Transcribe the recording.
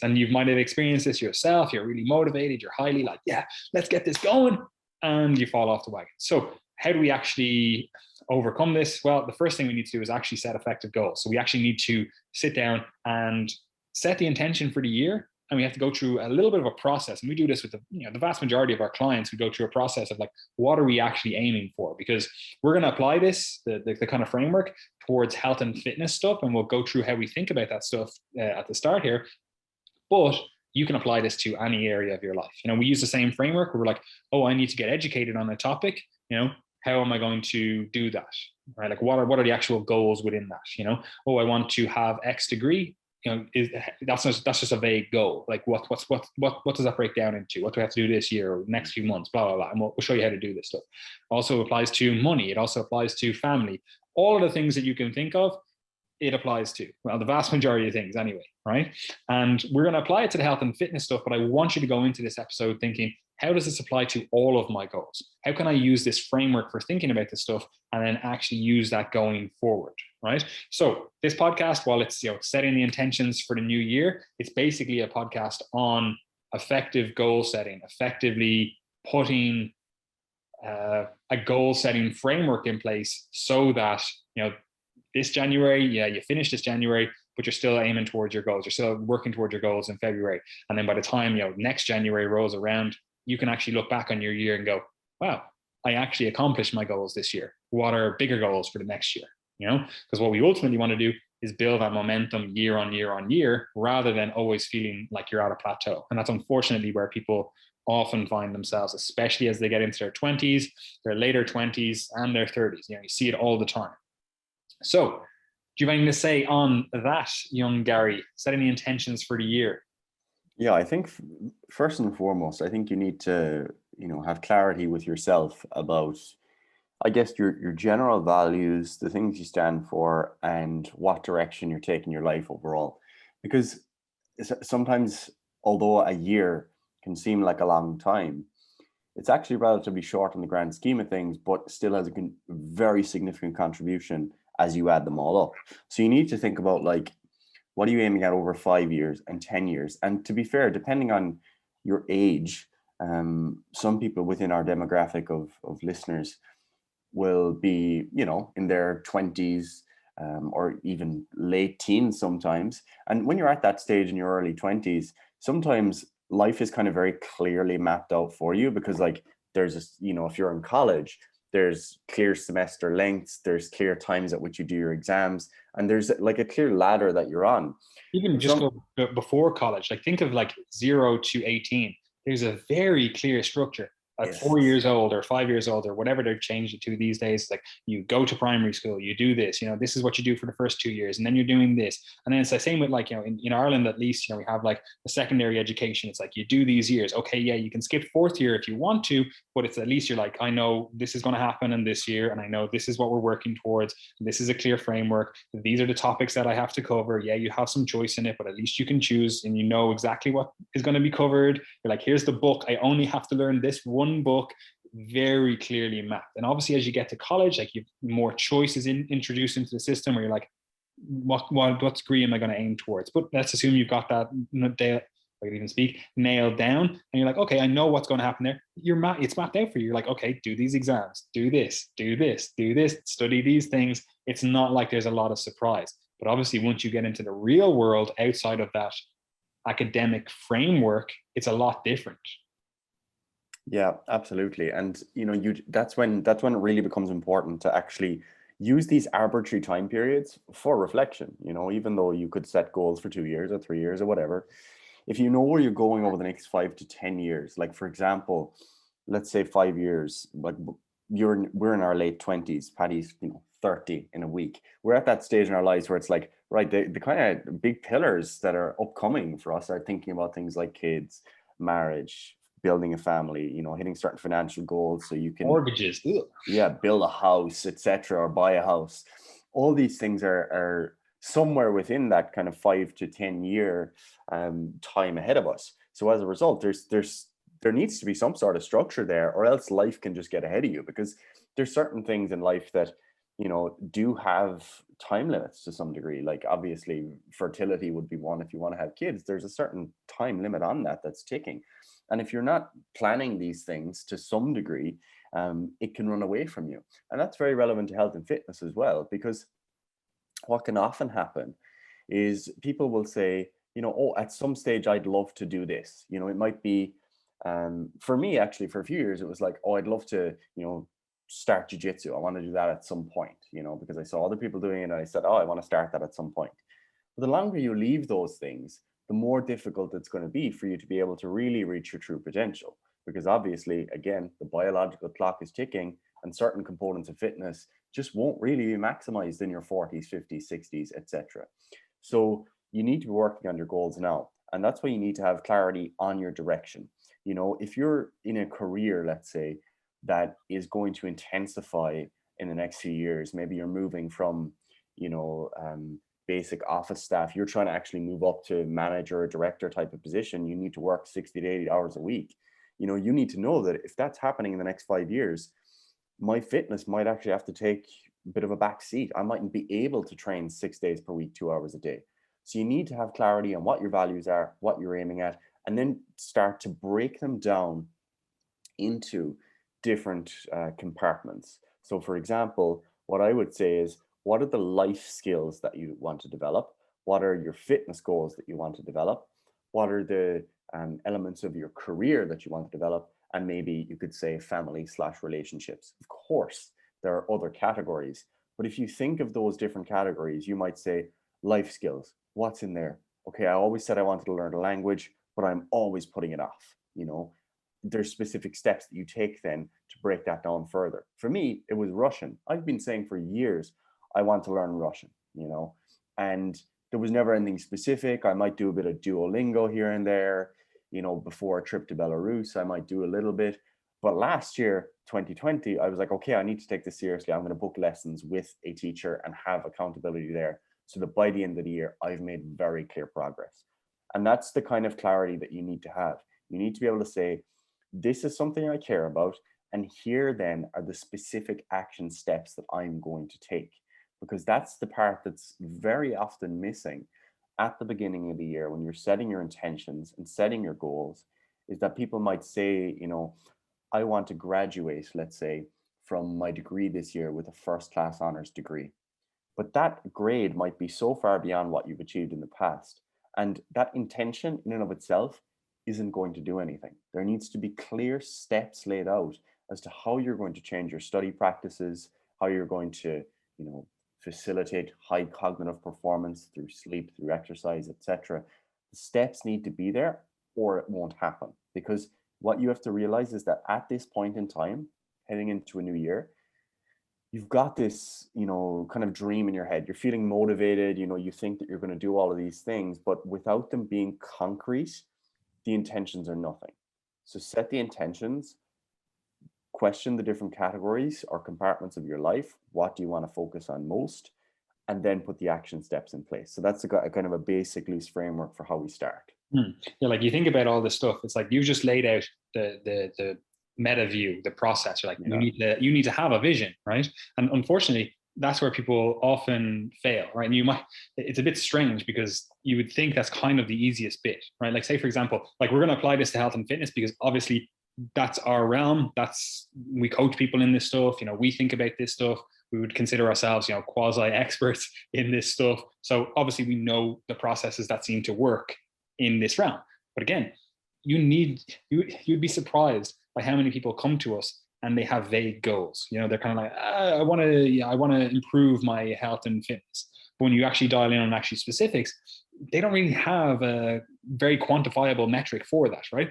And you might have experienced this yourself. You're really motivated. You're highly like, yeah, let's get this going. And you fall off the wagon. So how do we actually overcome this? Well, the first thing we need to do is actually set effective goals. So we actually need to sit down and set the intention for the year. And we have to go through a little bit of a process. And we do this with the vast majority of our clients. We go through a process of like, what are we actually aiming for? Because we're going to apply this, the kind of framework towards health and fitness stuff. And we'll go through how we think about that stuff at the start here. But you can apply this to any area of your life. We use the same framework where we're like, oh, I need to get educated on a topic. How am I going to do that? Right? Like, what are the actual goals within that? Oh, I want to have X degree. That's just a vague goal. Like, what does that break down into? What do I have to do this year or next few months? Blah blah blah. And we'll show you how to do this stuff. Also applies to money. It also applies to family. All of the things that you can think of, it applies to. Well, the vast majority of things, anyway. Right? And we're going to apply it to the health and fitness stuff. But I want you to go into this episode thinking, how does this apply to all of my goals? How can I use this framework for thinking about this stuff and then actually use that going forward, right? So this podcast, while it's setting the intentions for the new year, it's basically a podcast on effective goal setting, effectively putting a goal setting framework in place so that, this January, you finish this January, but you're still aiming towards your goals. You're still working towards your goals in February. And then by the time, next January rolls around, you can actually look back on your year and go, wow, I actually accomplished my goals this year. What are bigger goals for the next year? Because what we ultimately want to do is build that momentum year on year on year, rather than always feeling like you're at a plateau. And that's unfortunately where people often find themselves, especially as they get into their 20s, their later 20s and their 30s. You see it all the time. So do you have anything to say on that, young Gary, setting the intentions for the year? Yeah, I think first and foremost, I think you need to, have clarity with yourself about, I guess, your general values, the things you stand for, and what direction you're taking your life overall. Because sometimes, although a year can seem like a long time, it's actually relatively short in the grand scheme of things, but still has a very significant contribution as you add them all up. So you need to think about, like, what are you aiming at over 5 years and 10 years? And to be fair, depending on your age, some people within our demographic of listeners will be, in their 20s or even late teens sometimes. And when you're at that stage in your early 20s, sometimes life is kind of very clearly mapped out for you, because like there's if you're in college, there's clear semester lengths, there's clear times at which you do your exams, and there's like a clear ladder that you're on. Even just go before college, like think of like 0 to 18. There's a very clear structure. At 4 years old or 5 years old or whatever they've changed it to these days, like you go to primary school, you do this, this is what you do for the first 2 years, and then you're doing this. And then it's the same with like, in Ireland, at least, we have like the secondary education. It's like you do these years. Okay, yeah, you can skip fourth year if you want to, but it's at least you're like, I know this is going to happen in this year, and I know this is what we're working towards. This is a clear framework. These are the topics that I have to cover. Yeah, you have some choice in it, but at least you can choose and you know exactly what is going to be covered. You're like, here's the book. I only have to learn this one book. Very clearly mapped. And obviously as you get to college, like you've more choices introduced into the system, where you're like, what degree am I going to aim towards? But let's assume you've got that nailed down, and you're like, okay, I know what's going to happen there. It's mapped out for you. You're like, okay, do these exams, do this, study these things. It's not like there's a lot of surprise. But obviously once you get into the real world outside of that academic framework, it's a lot different. Yeah, absolutely. And that's when it really becomes important to actually use these arbitrary time periods for reflection. Even though you could set goals for 2 years or 3 years or whatever, if you know where you're going over the next 5 to 10 years, like for example, let's say 5 years, like we're in our late 20s, Paddy's 30 in a week. We're at that stage in our lives where it's like, right, the kind of big pillars that are upcoming for us are thinking about things like kids, marriage, building a family, hitting certain financial goals so you can mortgages, build a house, etc., or buy a house. All these things are somewhere within that kind of 5 to 10 year time ahead of us. So as a result, there needs to be some sort of structure there, or else life can just get ahead of you, because there's certain things in life that do have time limits to some degree. Like obviously fertility would be one. If you want to have kids, there's a certain time limit on that that's ticking. And if you're not planning these things to some degree, it can run away from you. And that's very relevant to health and fitness as well, because what can often happen is people will say, oh, at some stage I'd love to do this. It might be, for me actually, for a few years, it was like, oh, I'd love to, start jujitsu. I want to do that at some point, because I saw other people doing it and I said, oh, I want to start that at some point. But the longer you leave those things, the more difficult it's going to be for you to be able to really reach your true potential. Because obviously, again, the biological clock is ticking and certain components of fitness just won't really be maximized in your 40s, 50s, 60s, etc. So you need to be working on your goals now. And that's why you need to have clarity on your direction. If you're in a career, let's say, that is going to intensify in the next few years, maybe you're moving from, basic office staff, you're trying to actually move up to manager or director type of position, you need to work 60 to 80 hours a week. You need to know that if that's happening in the next 5 years, my fitness might actually have to take a bit of a back seat. I mightn't be able to train 6 days per week, 2 hours a day. So you need to have clarity on what your values are, what you're aiming at, and then start to break them down into different compartments. So for example, what I would say is, what are the life skills that you want to develop? What are your fitness goals that you want to develop? What are the elements of your career that you want to develop? And maybe you could say family/relationships. Of course, there are other categories, but if you think of those different categories, you might say life skills. What's in there? Okay, I always said I wanted to learn a language, but I'm always putting it off. There's specific steps that you take then to break that down further. For me, it was Russian. I've been saying for years, I want to learn Russian, and there was never anything specific. I might do a bit of Duolingo here and there, before a trip to Belarus, I might do a little bit. But last year, 2020, I was like, okay, I need to take this seriously. I'm going to book lessons with a teacher and have accountability there, so that by the end of the year, I've made very clear progress. And that's the kind of clarity that you need to have. You need to be able to say, this is something I care about, and here then are the specific action steps that I'm going to take. Because that's the part that's very often missing at the beginning of the year when you're setting your intentions and setting your goals, is that people might say, I want to graduate, let's say, from my degree this year with a first-class honors degree. But that grade might be so far beyond what you've achieved in the past. And that intention in and of itself isn't going to do anything. There needs to be clear steps laid out as to how you're going to change your study practices, how you're going to, facilitate high cognitive performance through sleep, through exercise, etc. The steps need to be there or it won't happen. Because what you have to realize is that at this point in time, heading into a new year, you've got this, kind of dream in your head. You're feeling motivated, you think that you're going to do all of these things, but without them being concrete, the intentions are nothing. So set the intentions, question the different categories or compartments of your life. What do you want to focus on most? And then put the action steps in place. So that's a kind of a basic loose framework for how we start. Yeah, like you think about all this stuff, it's like you've just laid out the meta view, the process. You're like, you need to have a vision, right? And unfortunately, that's where people often fail, right? And it's a bit strange because you would think that's kind of the easiest bit, right? Like say, for example, like we're going to apply this to health and fitness because obviously that's our realm. We coach people in this stuff. We think about this stuff. We would consider ourselves, quasi experts in this stuff. So obviously we know the processes that seem to work in this realm. But again, you'd be surprised by how many people come to us and they have vague goals. They're kind of like, I want to improve my health and fitness. But when you actually dial in on actually specifics, they don't really have a very quantifiable metric for that, right?